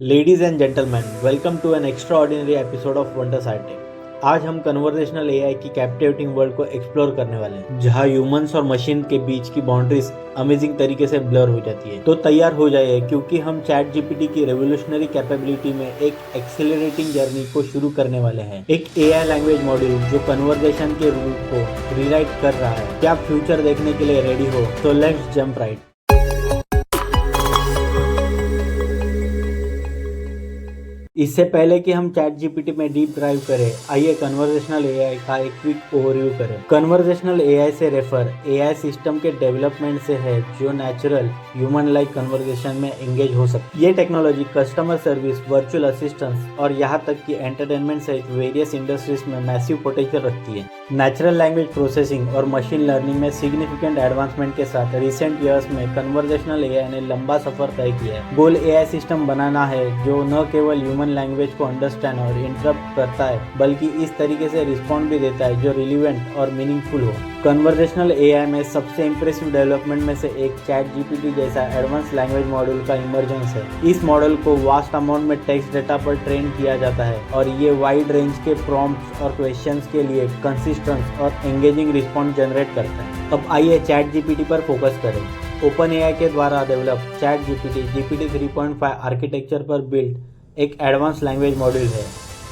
Ladies and gentleman, welcome to an extraordinary episode of wonder sighting. आज हम conversational AI की captivating world को explore करने वाले हैं, जहां ह्यूमंस और मशीन के बीच की बाउंड्रीज अमेजिंग तरीके से ब्लर हो जाती है। तो तैयार हो जाइए, क्योंकि हम चैट जीपीटी की रेवोल्यूशनरी कैपेबिलिटी में एक एक्सेलरेटिंग जर्नी को शुरू करने वाले हैं। एक एआई लैंग्वेज मॉड्यूल जो कन्वर्सेशन के रूप को रीराइट कर रहा है। क्या आप फ्यूचर देखने के लिए रेडी हो? तो लेट्स जंप राइट। इससे पहले कि हम चैट जीपीटी में डीप ड्राइव करें, आइए कन्वर्सेशनल एआई का एक क्विक ओवरव्यू करें। कन्वर्सेशनल एआई से रेफर एआई सिस्टम के डेवलपमेंट से है जो नेचुरल ह्यूमन लाइक कन्वर्सेशन में एंगेज हो सकती है। ये technology customer service, virtual assistance और यहाँ तक कि एंटरटेनमेंट सहित वेरियस इंडस्ट्रीज में मैसिव पोटेंशियल रखती है। नेचुरल लैंग्वेज प्रोसेसिंग और मशीन लर्निंग में सिग्निफिकेंट एडवांसमेंट के साथ रिसेंट ईयर्स में कन्वर्सेशनल एआई ने लंबा सफर तय किया है। गोल एआई सिस्टम बनाना है जो न केवल ह्यूमन लैंग्वेज को अंडरस्टैंड और इंटरप्ट करता है, बल्कि इस तरीके से रिस्पॉन्ड भी देता है जो रिलीवेंट और मीनिंगफुल हो। कन्वर्सेशनल एआई में सबसे इंप्रेसिव डेवलपमेंट में से एक चैट जीपीटी जैसा एडवांस लैंग्वेज मॉड्यूल का इमर्जेंस है। इस मॉडल को वास्ट अमाउंट में टेक्स्ट डेटा पर ट्रेन किया जाता है और ये वाइड रेंज के प्रॉम्प्ट्स और क्वेश्चंस के लिए कंसिस्टेंट और एंगेजिंग रिस्पॉन्स जनरेट करता है। अब आइए चैट जीपीटी पर फोकस करें। ओपन एआई के द्वारा develop chat GPT GPT 3.5 architecture पर बिल्ड एक एडवांस लैंग्वेज मॉड्यूल है।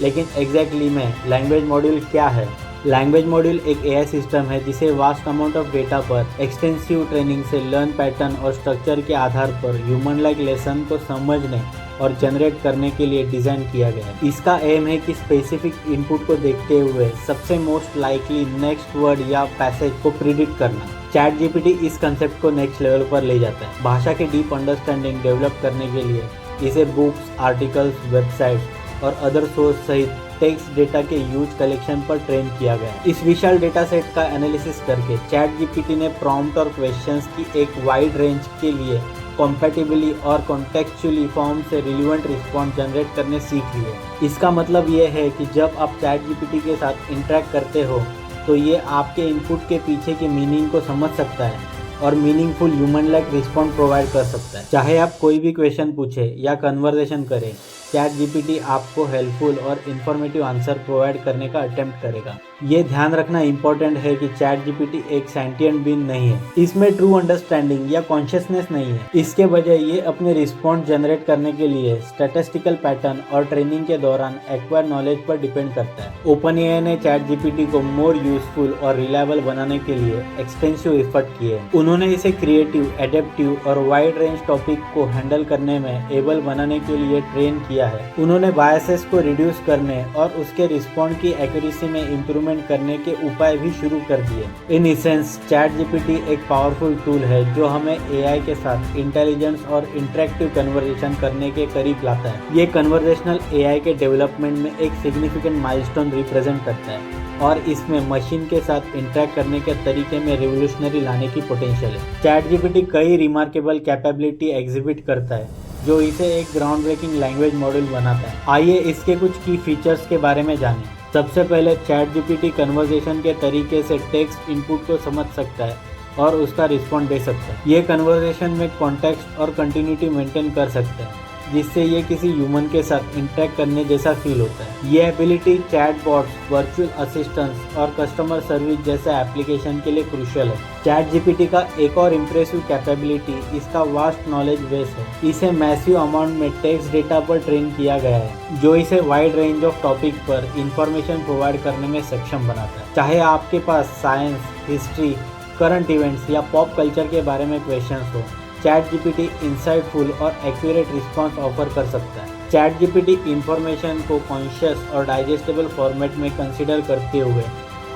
लेकिन एग्जैक्टली में लैंग्वेज मॉड्यूल क्या है? लैंग्वेज मॉड्यूल एक एआई सिस्टम है जिसे वास्ट अमाउंट ऑफ डेटा पर एक्सटेंसिव ट्रेनिंग से लर्न पैटर्न और स्ट्रक्चर के आधार पर ह्यूमन लाइक लेसन को समझने और जनरेट करने के लिए डिजाइन किया गया है। इसका एम है कि स्पेसिफिक इनपुट को देखते हुए सबसे मोस्ट लाइकली नेक्स्ट वर्ड या पैसेज को प्रिडिक्ट करना। चैट जीपीटी इस कंसेप्ट को नेक्स्ट लेवल पर ले जाता है। भाषा की डीप अंडरस्टैंडिंग डेवलप करने के लिए इसे बुक्स, आर्टिकल्स, वेबसाइट्स और अदर सोर्स सहित टेक्स्ट डेटा के यूज कलेक्शन पर ट्रेन किया गया। इस विशाल डेटा सेट का एनालिसिस करके चैट जीपीटी ने प्रॉम्प्ट और क्वेश्चंस की एक वाइड रेंज के लिए कॉम्पैटिबली और कॉन्टेक्चुअली फॉर्म से रिलेवेंट रिस्पॉन्स जनरेट करने सीख लिए। इसका मतलब ये है कि जब आप चैट जीपीटी के साथ इंटरेक्ट करते हो तो ये आपके इनपुट के पीछे के मीनिंग को समझ सकता है और meaningful human like response provide कर सकता है। चाहे आप कोई भी क्वेश्चन पूछे या कन्वर्सेशन करें, चैट जीपीटी आपको हेल्पफुल और इन्फॉर्मेटिव आंसर प्रोवाइड करने का अटेम्प्ट करेगा। ये ध्यान रखना इम्पोर्टेंट है कि चैट जीपीटी एक सेंटिएंट बीइंग नहीं है। इसमें ट्रू अंडरस्टैंडिंग या कॉन्शियसनेस नहीं है। इसके बजाय ये अपने रिस्पॉन्स जनरेट करने के लिए स्टैटिस्टिकल पैटर्न और ट्रेनिंग के दौरान एक्वायर नॉलेज पर डिपेंड करता है। ओपन एआई ने चैट जीपीटी को मोर यूजफुल और रिलायबल बनाने के लिए एक्सटेंसिव एफर्ट किए। उन्होंने इसे क्रिएटिव, एडेप्टिव और वाइड रेंज टॉपिक को हैंडल करने में एबल बनाने के लिए ट्रेन किया है। उन्होंने बायसेस को रिड्यूस करने और उसके रिस्पॉन्ड की एक्यूरेसी में इम्प्रूवमेंट करने के उपाय भी शुरू कर दिए। इन इसेंस चैट जीपीटी एक पावरफुल टूल है जो हमें एआई के साथ इंटेलिजेंस और इंटरेक्टिव कन्वर्सेशन करने के करीब लाता है। ये कन्वर्सेशनल एआई के डेवलपमेंट में एक सिग्निफिकेंट माइलस्टोन रिप्रेजेंट करता है और इसमें मशीन के साथ इंटरेक्ट करने के तरीके में रिवोल्यूशनरी लाने की पोटेंशियल है। चैट जीपीटी कई रिमार्केबल कैपेबिलिटी एग्जिबिट करता है जो इसे एक ग्राउंड ब्रेकिंग लैंग्वेज मॉड्यूल बनाता है। आइए इसके कुछ की फीचर्स के बारे में जानें। सबसे पहले चैट जीपीटी कन्वर्सेशन के तरीके से टेक्स्ट इनपुट को समझ सकता है और उसका रिस्पॉन्ड दे सकता है। ये कन्वर्सेशन में कॉन्टेक्स्ट और कंटिन्यूटी मेंटेन कर सकता है, जिससे ये किसी ह्यूमन के साथ इंटरेक्ट करने जैसा फील होता है। ये एबिलिटी चैटबॉट्स, वर्चुअल असिस्टेंट्स और कस्टमर सर्विस जैसे एप्लीकेशन के लिए क्रूशियल है। चैट जीपीटी का एक और इम्प्रेसिव कैपेबिलिटी इसका वास्ट नॉलेज बेस है। इसे मैसिव अमाउंट में टेक्स्ट डेटा पर ट्रेन किया गया है, जो इसे वाइड रेंज ऑफ टॉपिक पर इंफॉर्मेशन प्रोवाइड करने में सक्षम बनाता है। चाहे आपके पास साइंस, हिस्ट्री, करंट इवेंट्स या पॉप कल्चर के बारे में क्वेश्चंस हो, चैट जीपीटी इंसाइटफुल और एक्यूरेट रिस्पॉन्स ऑफर कर सकता है। चैट जीपीटी इंफॉर्मेशन को कॉन्शियस और डाइजेस्टेबल फॉर्मेट में कंसीडर करते हुए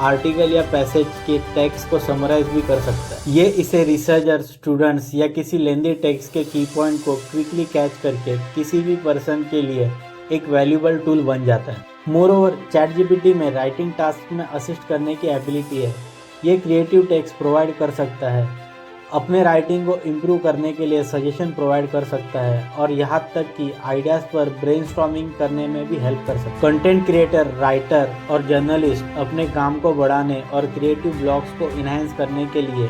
आर्टिकल या पैसेज के टेक्स्ट को समराइज भी कर सकता है। ये इसे रिसर्चर्स, स्टूडेंट्स या किसी लेंदी टेक्स्ट के की पॉइंट को क्विकली कैच करके किसी भी पर्सन के लिए एक वैल्यूबल टूल बन जाता है। मोरओवर चैट जीपीटी में राइटिंग टास्क में असिस्ट करने की एबिलिटी है। ये क्रिएटिव टेक्स्ट प्रोवाइड कर सकता है, अपने राइटिंग को इम्प्रूव करने के लिए सजेशन प्रोवाइड कर सकता है और यहाँ तक कि आइडियाज़ पर ब्रेनस्टॉर्मिंग करने में भी हेल्प कर सकता है। कंटेंट क्रिएटर, राइटर और जर्नलिस्ट अपने काम को बढ़ाने और क्रिएटिव ब्लॉग्स को इन्हांस करने के लिए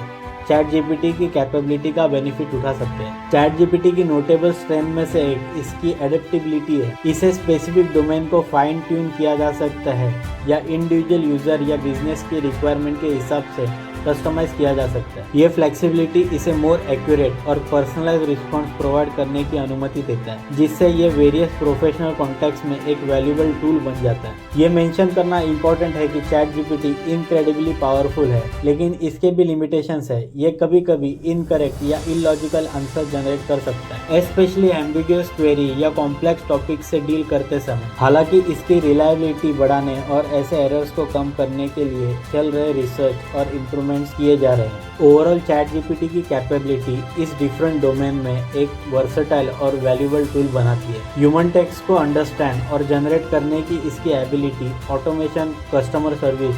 चैट जीपीटी की कैपेबिलिटी का बेनिफिट उठा सकते हैं। चैट जीपीटी की नोटेबल स्ट्रेंथ में से एक इसकी एडेप्टेबिलिटी है। इसे स्पेसिफिक डोमेन को फाइन ट्यून किया जा सकता है या इंडिविजुअल यूजर या बिजनेस की रिक्वायरमेंट के हिसाब से कस्टमाइज किया जा सकता है। ये फ्लेक्सिबिलिटी इसे मोर एक्यूरेट और पर्सनलाइज रिस्पॉन्स प्रोवाइड करने की अनुमति देता है, जिससे ये वेरियस प्रोफेशनल कॉन्टेक्स्ट में एक वैल्यूएबल टूल बन जाता है। ये मेंशन करना इम्पोर्टेंट है कि चैट जीपीटी इनक्रेडिबली पावरफुल है, लेकिन इसके भी लिमिटेशंस है। ये कभी कभी इनकरेक्ट या इलॉजिकल आंसर जनरेट कर सकता है, स्पेशली एम्बिगुअस क्वेरी या कॉम्प्लेक्स टॉपिक से डील करते समय। हालांकि इसकी रिलायबिलिटी बढ़ाने और ऐसे एरर्स को कम करने के लिए चल रहे रिसर्च और इम्प्रूवमेंट्स किए जा रहे हैं। ओवरऑल चैट जीपीटी की कैपेबिलिटी इस डिफरेंट डोमेन में एक वर्सेटाइल और वैल्यूएबल टूल बनाती है। ह्यूमन टेक्स्ट को अंडरस्टैंड और जनरेट करने की इसकी ability automation, customer service,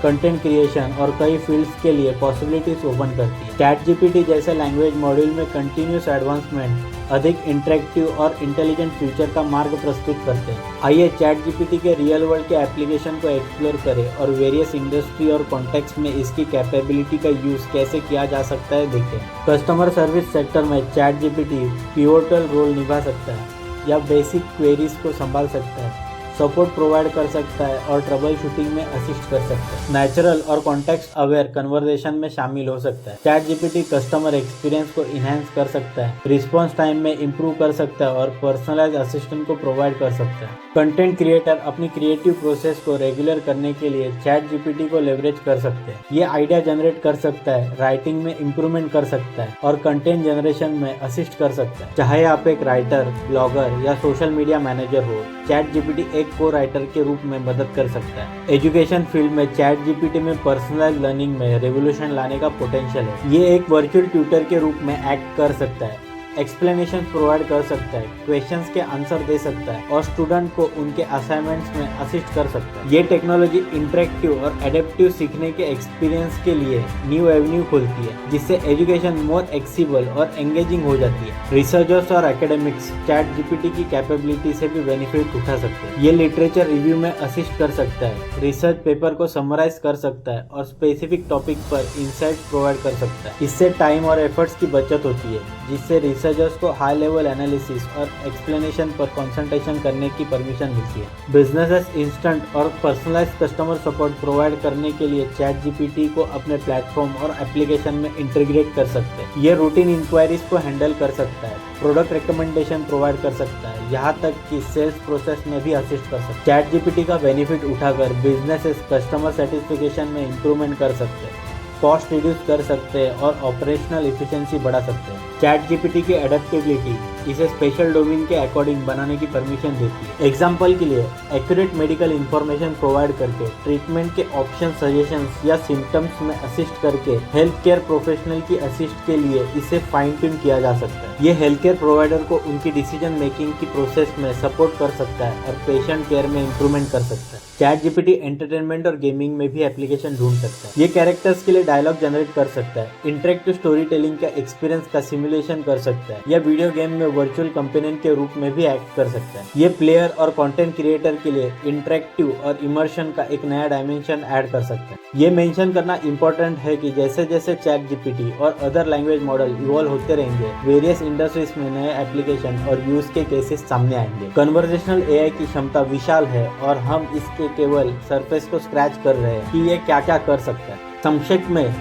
content creation और कई फील्ड्स के लिए पॉसिबिलिटीज ओपन करती है। चैट जीपीटी जैसे लैंग्वेज मॉड्यूल में कंटिन्यूस एडवांसमेंट अधिक इंटरेक्टिव और इंटेलिजेंट फ्यूचर का मार्ग प्रस्तुत करते हैं। आइए चैट जीपीटी के रियल वर्ल्ड के एप्लीकेशन को एक्सप्लोर करें और वेरियस इंडस्ट्री और कॉन्टेक्स्ट में इसकी कैपेबिलिटी का यूज कैसे किया जा सकता है देखें। कस्टमर सर्विस सेक्टर में चैट जीपीटी पिवोटल रोल निभा सकता है या बेसिक क्वेरीज को संभाल सकता है, सपोर्ट प्रोवाइड कर सकता है और ट्रबल शूटिंग में असिस्ट कर सकता है। नेचुरल और कॉन्टेक्स्ट अवेयर कन्वर्सेशन में शामिल हो सकता है। चैट जीपीटी कस्टमर एक्सपीरियंस को इनहेंस कर सकता है, रिस्पॉन्स टाइम में इंप्रूव कर सकता है और पर्सनलाइज असिस्टेंट को प्रोवाइड कर सकता है। कंटेंट क्रिएटर अपनी क्रिएटिव प्रोसेस को रेगुलर करने के लिए चैट जीपीटी को लेवरेज कर सकते हैं। ये आइडिया जनरेट कर सकता है, राइटिंग में इंप्रूवमेंट कर सकता है और कंटेंट जनरेशन में असिस्ट कर सकता है। चाहे आप एक राइटर, ब्लॉगर या सोशल मीडिया मैनेजर हो, चैट जीपीटी एक को राइटर के रूप में मदद कर सकता है। एजुकेशन फील्ड में चैट जीपीटी में पर्सनलाइज्ड लर्निंग में रेवोल्यूशन लाने का पोटेंशियल है। ये एक वर्चुअल ट्यूटर के रूप में एक्ट कर सकता है, एक्सप्लेनेशन प्रोवाइड कर सकता है, क्वेश्चंस के आंसर दे सकता है और स्टूडेंट को उनके असाइनमेंट्स में असिस्ट कर सकता है। ये टेक्नोलॉजी इंटरेक्टिव और एडेप्टिव सीखने के एक्सपीरियंस के लिए न्यू एवेन्यू खोलती है, जिससे एजुकेशन मोर एक्सेसिबल और एंगेजिंग हो जाती है। रिसर्चर्स और एकेडमिक्स चैट जीपीटी की कैपेबिलिटी से भी बेनिफिट उठा सकते हैं। ये लिटरेचर रिव्यू में असिस्ट कर सकता है, रिसर्च पेपर को समराइज कर सकता है और स्पेसिफिक टॉपिक पर इंसाइट प्रोवाइड कर सकता है। इससे टाइम और एफर्ट्स की बचत होती है, जिससे रिसर्चर्स को हाई लेवल एनालिसिस और एक्सप्लेनेशन पर कंसंट्रेशन करने की परमिशन मिलती है। बिजनेसेस इंस्टेंट और पर्सनलाइज्ड कस्टमर सपोर्ट प्रोवाइड करने के लिए चैट जीपीटी को अपने प्लेटफॉर्म और एप्लीकेशन में इंटीग्रेट कर सकते हैं। ये रूटीन इंक्वायरीज को हैंडल कर सकता है, प्रोडक्ट रिकमेंडेशन प्रोवाइड कर सकता है, यहाँ तक कि सेल्स प्रोसेस में भी असिस्ट कर सकता है। चैट जीपीटी का बेनिफिट उठाकर बिजनेसेस कस्टमर सेटिस्फेक्शन में इंप्रूवमेंट कर सकते हैं, कॉस्ट रिड्यूस कर सकते हैं और ऑपरेशनल एफिशिएंसी बढ़ा सकते हैं। चैट जीपीटी की एडेप्टेबिलिटी इसे स्पेशल डोमेन के अकॉर्डिंग बनाने की परमिशन देती है। एग्जाम्पल के लिए एक्यूरेट मेडिकल इंफॉर्मेशन प्रोवाइड करके, ट्रीटमेंट के ऑप्शन सजेशंस या सिम्टम्स में असिस्ट करके हेल्थ केयर प्रोफेशनल की असिस्ट के लिए इसे फाइन ट्यून किया जा सकता है। ये हेल्थ केयर प्रोवाइडर को उनकी डिसीजन मेकिंग की प्रोसेस में सपोर्ट कर सकता है और पेशेंट केयर में इंप्रूवमेंट कर सकता है। चैट जीपीटी एंटरटेनमेंट और गेमिंग में भी एप्लीकेशन ढूंढ सकता है। ये कैरेक्टर्स के लिए डायलॉग जनरेट कर सकता है, इंटरेक्टिव स्टोरी टेलिंग का एक्सपीरियंस का सिमुलेशन कर सकता है या वीडियो गेम में वर्चुअल कंपेनियन के रूप में भी एक्ट कर सकता है। ये प्लेयर और कंटेंट क्रिएटर के लिए इंटरेक्टिव और इमर्शन का एक नया डायमेंशन ऐड कर सकता है। ये मेंशन करना इंपॉर्टेंट है कि जैसे जैसे चैट जीपीटी और अदर लैंग्वेज मॉडल इवॉल्व होते रहेंगे, वेरियस इंडस्ट्रीज में नए एप्लीकेशन और यूज के केसेस सामने आएंगे। कन्वर्सेशनल एआई की क्षमता विशाल है और हम इसके केवल सरफेस को स्क्रैच कर रहे हैं कि ये क्या क्या कर सकता है। संक्षेप में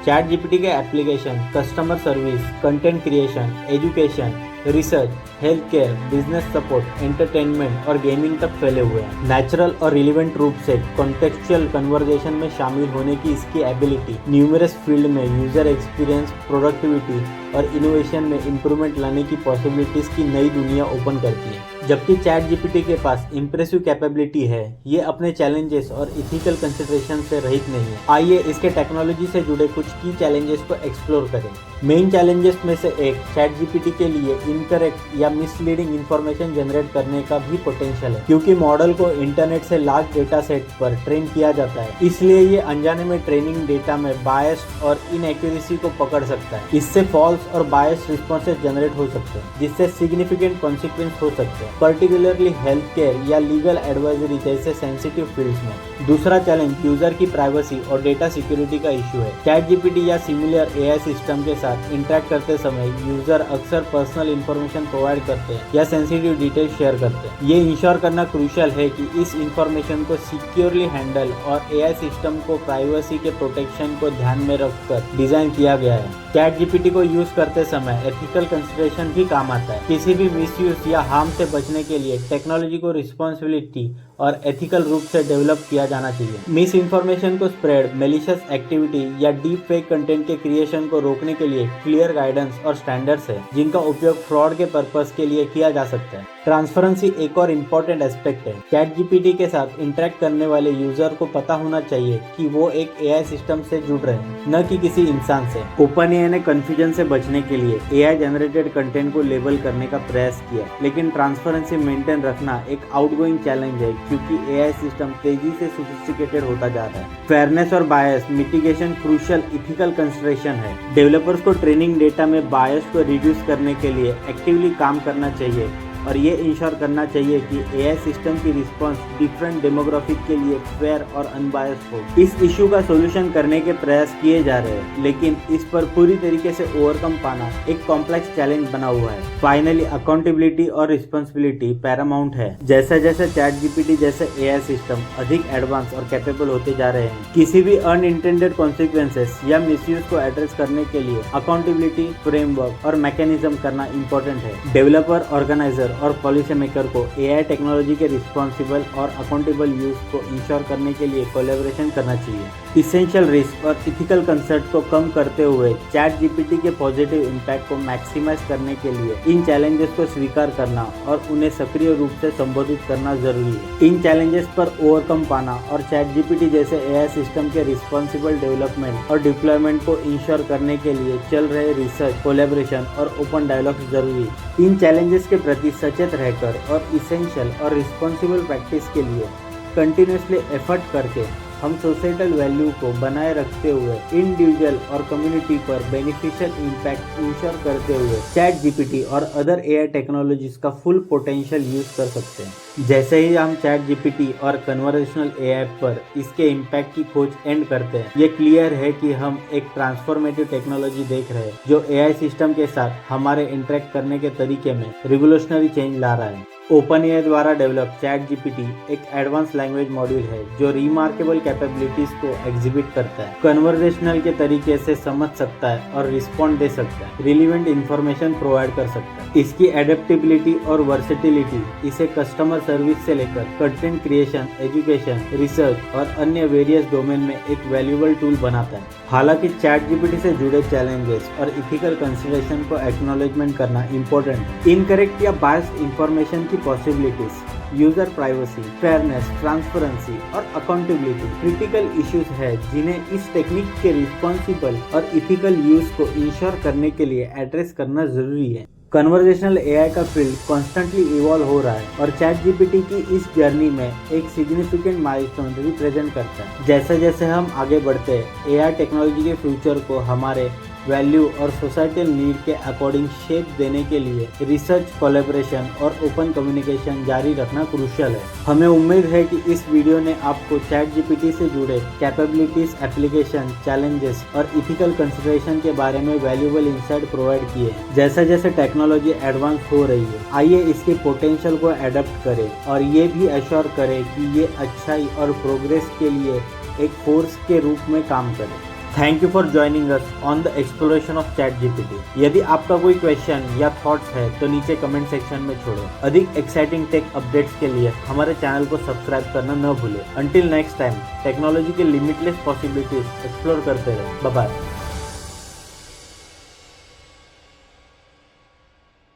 चैट जीपीटी के application customer service, content creation, education, research, health care, business support, entertainment और गेमिंग तक फैले हुए हैं। नेचुरल और रिलेवेंट रूप से कॉन्टेक्चुअल कन्वर्सेशन में शामिल होने की इसकी एबिलिटी न्यूमरस फील्ड में यूजर एक्सपीरियंस, प्रोडक्टिविटी और इनोवेशन में इंप्रूवमेंट लाने की पॉसिबिलिटीज की नई दुनिया ओपन करती है। जबकि चैट जीपीटी के पास इंप्रेसिव कैपेबिलिटी है, ये अपने चैलेंजेस और इथिकल कंसिडरेशन से रहित नहीं है। आइए इसके टेक्नोलॉजी से जुड़े कुछ की चैलेंजेस को एक्सप्लोर करें। मेन चैलेंजेस में से एक चैट जीपीटी के लिए इनकरेक्ट या मिसलीडिंग इंफॉर्मेशन जनरेट करने का भी पोटेंशियल है, क्योंकि मॉडल को इंटरनेट से लार्ज डेटा सेट पर ट्रेन किया जाता है। इसलिए ये अनजाने में ट्रेनिंग डेटा में बायस्ड और इनएक्यूरेसी को पकड़ सकता है। इससे फॉल्स और बायस्ड रिस्पॉन्सेज जनरेट हो सकते हैं, जिससे सिग्निफिकेंट कॉन्सिक्वेंस हो सकते हैं, पर्टिकुलरली हेल्थ केयर या लीगल एडवाइजरी जैसे सेंसिटिव फील्ड्स में। दूसरा चैलेंज यूजर की प्राइवेसी और डेटा सिक्योरिटी का इशू है। ChatGPT या सिमिलर AI सिस्टम के साथ इंटरेक्ट करते समय यूजर अक्सर पर्सनल इंफॉर्मेशन प्रोवाइड करते हैं या सेंसिटिव डिटेल्स शेयर करते हैं। ये इंश्योर करना क्रूशियल है कि इस इंफॉर्मेशन को सिक्योरली हैंडल और AI सिस्टम को प्राइवेसी के प्रोटेक्शन को ध्यान में रखकर डिजाइन किया गया है। ChatGPT को यूज करते समय एथिकल कंसिडरेशन भी काम आता है। किसी भी मिसयूज या हार्म से बचने के लिए टेक्नोलॉजी को रिस्पॉन्सिबिलिटी और एथिकल रूप से डेवलप किया जाना चाहिए। मिस इन्फॉर्मेशन को स्प्रेड, मेलिशियस एक्टिविटी या डीप फेक कंटेंट के क्रिएशन को रोकने के लिए क्लियर गाइडेंस और स्टैंडर्ड्स है, जिनका उपयोग फ्रॉड के पर्पस के लिए किया जा सकता है। ट्रांसपेरेंसी एक और इम्पोर्टेंट एस्पेक्ट है। ChatGPT के साथ इंटरेक्ट करने वाले यूजर को पता होना चाहिए कि वो एक AI सिस्टम से जुड़ रहे हैं, न कि किसी इंसान से। OpenAI ने कंफ्यूजन से बचने के लिए AI जनरेटेड कंटेंट को लेबल करने का प्रयास किया, लेकिन ट्रांसपेरेंसी मेंटेन रखना एक आउटगोइंग चैलेंज है क्योंकि AI सिस्टम तेजी से सोफिस्टिकेटेड होता जा रहा है। फेयरनेस और बायस मिटिगेशन क्रूशियल इथिकल कंसिडरेशन है। डेवलपर्स को ट्रेनिंग डेटा में बायस को रिड्यूस करने के लिए एक्टिवली काम करना चाहिए और ये इंश्योर करना चाहिए कि AI सिस्टम की रिस्पांस डिफरेंट डेमोग्राफिक के लिए फेयर और अनबायस्ड हो। इस इशू का सॉल्यूशन करने के प्रयास किए जा रहे हैं, लेकिन इस पर पूरी तरीके से ओवरकम पाना एक कॉम्प्लेक्स चैलेंज बना हुआ है। फाइनली अकाउंटेबिलिटी और रिस्पॉन्सिबिलिटी पैरामाउंट है। जैसे जैसे ChatGPT जैसे AI सिस्टम अधिक एडवांस और कैपेबल होते जा रहे हैं, किसी भी अनइंटेंडेड कॉन्सिक्वेंसेस या मिसयूज को एड्रेस करने के लिए अकाउंटेबिलिटी फ्रेमवर्क और मैकेनिज्म करना इंपॉर्टेंट है। डेवलपर, ऑर्गेनाइजर और पॉलिसी मेकर को AI टेक्नोलॉजी के रिस्पॉन्सिबल और अकाउंटेबल यूज को इंश्योर करने के लिए कोलैबोरेशन करना चाहिए। इसेंशियल रिस्क और इथिकल कंसर्ट को कम करते हुए ChatGPT के पॉजिटिव इम्पैक्ट को मैक्सिमाइज करने के लिए इन चैलेंजेस को स्वीकार करना और उन्हें सक्रिय रूप से संबोधित करना जरूरी है। इन चैलेंजेस पर ओवरकम पाना और ChatGPT जैसे AI सिस्टम के रिस्पॉन्सिबल डेवलपमेंट और डिप्लॉयमेंट को इंश्योर करने के लिए चल रहे रिसर्च, कोलैबोरेशन और ओपन डायलॉग जरूरी है। इन चैलेंजेस के प्रति सचेत रहकर और इसेंशियल और रिस्पॉन्सिबल प्रैक्टिस के लिए कंटिन्यूसली एफर्ट करके हम सोसाइटल वैल्यू को बनाए रखते हुए इंडिविजुअल और कम्युनिटी पर बेनिफिशियल इम्पैक्ट इंश्योर करते हुए ChatGPT और अदर AI टेक्नोलॉजीज का फुल पोटेंशियल यूज कर सकते हैं। जैसे ही हम ChatGPT और कन्वर्सेशनल AI पर इसके इम्पैक्ट की खोज एंड करते हैं, ये क्लियर है कि हम एक ट्रांसफॉर्मेटिव टेक्नोलॉजी देख रहे हैं जो AI सिस्टम के साथ हमारे इंटरेक्ट करने के तरीके में रिवोल्यूशनरी चेंज ला रहा है। OpenAI द्वारा डेवलप ChatGPT एक एडवांस लैंग्वेज मॉड्यूल है जो रिमार्केबल कैपेबिलिटीज को एग्जिबिट करता है, कन्वर्सेशनल के तरीके से समझ सकता है और रिस्पॉन्ड दे सकता है, रिलेवेंट इंफॉर्मेशन प्रोवाइड कर सकता है। इसकी एडेप्टेबिलिटी और वर्सेटिलिटी इसे कस्टमर सर्विस से लेकर कंटेंट क्रिएशन, एजुकेशन, रिसर्च और अन्य वेरियस डोमेन में एक वैल्यूएबल टूल बनाता है। हालांकि ChatGPT से जुड़े चैलेंजेस और इथिकल कंसिडरेशन को एक्नॉलेजमेंट करना इम्पोर्टेंट है। इनकरेक्ट या बायस्ड इंफॉर्मेशन की possibilities, user privacy, fairness, transparency और अकाउंटेबिलिटी क्रिटिकल इश्यूज है जिन्हें इस टेक्निक के रिस्पॉन्सिबल और इथिकल यूज को इंश्योर करने के लिए एड्रेस करना जरूरी है। कन्वर्सेशनल AI का फील्ड कॉन्स्टेंटली इवॉल्व हो रहा है और ChatGPT की इस जर्नी में एक सिग्निफिकेंट माइलस्टोन रिप्रेजेंट करता है। जैसे जैसे हम आगे बढ़ते हैं, AI टेक्नोलॉजी के फ्यूचर को हमारे वैल्यू और सोसाइटल नीड के अकॉर्डिंग शेप देने के लिए रिसर्च, कोलैबोरेशन और ओपन कम्युनिकेशन जारी रखना क्रूशियल है। हमें उम्मीद है कि इस वीडियो ने आपको ChatGPT से जुड़े कैपेबिलिटीज, एप्लीकेशन, चैलेंजेस और इथिकल कंसिडरेशन के बारे में वैल्यूएबल इंसाइट प्रोवाइड किए हैं। जैसे जैसे टेक्नोलॉजी एडवांस हो रही है, आइए इसके पोटेंशियल को एडप्ट करें और ये भी एश्योर करें कि ये अच्छाई और प्रोग्रेस के लिए एक फोर्स के रूप में काम करे। Thank you for joining us on the exploration of ChatGPT। यदि आपका कोई क्वेश्चन या थॉट्स है तो नीचे कमेंट सेक्शन में छोड़ें। अधिक एक्साइटिंग टेक अपडेट्स के लिए हमारे चैनल को सब्सक्राइब करना न भूलें। अंटिल नेक्स्ट टाइम, टेक्नोलॉजी के लिमिटलेस पॉसिबिलिटीज एक्सप्लोर करते रहें। Bye bye.